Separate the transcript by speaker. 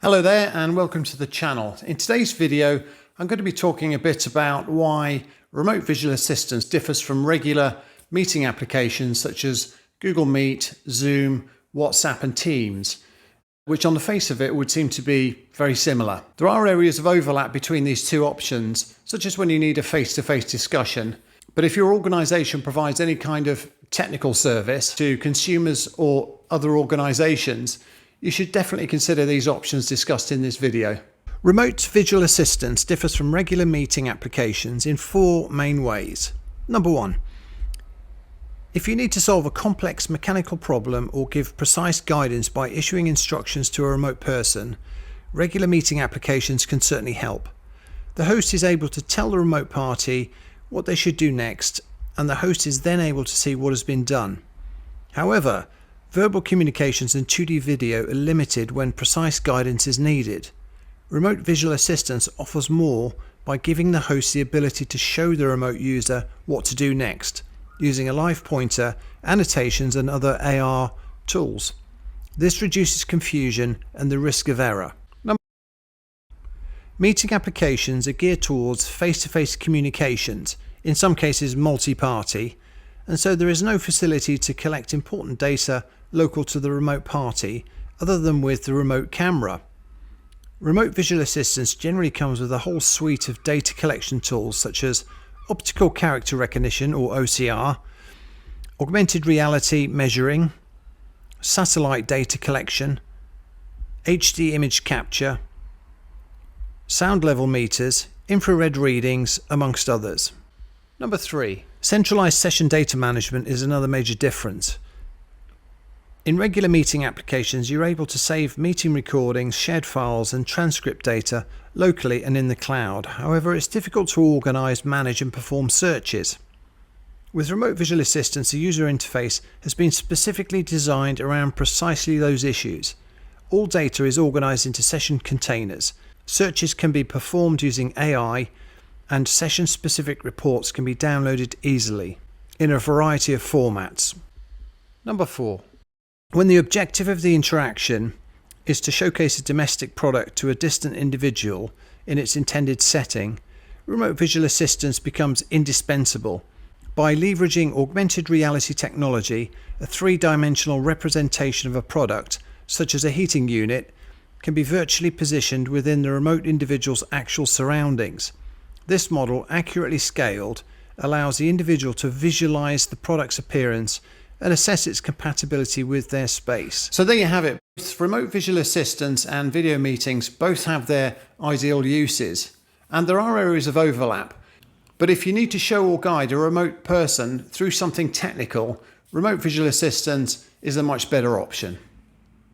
Speaker 1: Hello there and welcome to the channel. In today's video, I'm going to be talking a bit about why remote visual assistance differs from regular meeting applications such as Google Meet, Zoom, WhatsApp and Teams, which on the face of it would seem to be very similar. There are areas of overlap between these two options, such as when you need a face-to-face discussion. But if your organization provides any kind of technical service to consumers or other organizations, you should definitely consider these options discussed in this video. Remote visual assistance differs from regular meeting applications in four main ways. Number one, if you need to solve a complex mechanical problem or give precise guidance by issuing instructions to a remote person, regular meeting applications can certainly help. The host is able to tell the remote party what they should do next, and the host is then able to see what has been done. However, verbal communications and 2D video are limited when precise guidance is needed. Remote visual assistance offers more by giving the host the ability to show the remote user what to do next, using a live pointer, annotations and other AR tools. This reduces confusion and the risk of error. Meeting applications are geared towards face-to-face communications, in some cases multi-party, and so there is no facility to collect important data local to the remote party other than with the remote camera. Remote visual assistance generally comes with a whole suite of data collection tools such as optical character recognition or OCR, augmented reality measuring, satellite data collection, HD image capture, sound level meters, infrared readings, amongst others. Number three, centralized session data management is another major difference. In regular meeting applications, you're able to save meeting recordings, shared files and transcript data locally and in the cloud. However, it's difficult to organize, manage and perform searches. With remote visual assistance, the user interface has been specifically designed around precisely those issues. All data is organized into session containers. Searches can be performed using AI and session-specific reports can be downloaded easily in a variety of formats. Number four. When the objective of the interaction is to showcase a domestic product to a distant individual in its intended setting, remote visual assistance becomes indispensable. By leveraging augmented reality technology, a three-dimensional representation of a product, such as a heating unit, can be virtually positioned within the remote individual's actual surroundings. This model, accurately scaled, allows the individual to visualize the product's appearance and assess its compatibility with their space. So there you have it. Remote visual assistance and video meetings both have their ideal uses, and there are areas of overlap. But if you need to show or guide a remote person through something technical, remote visual assistance is a much better option.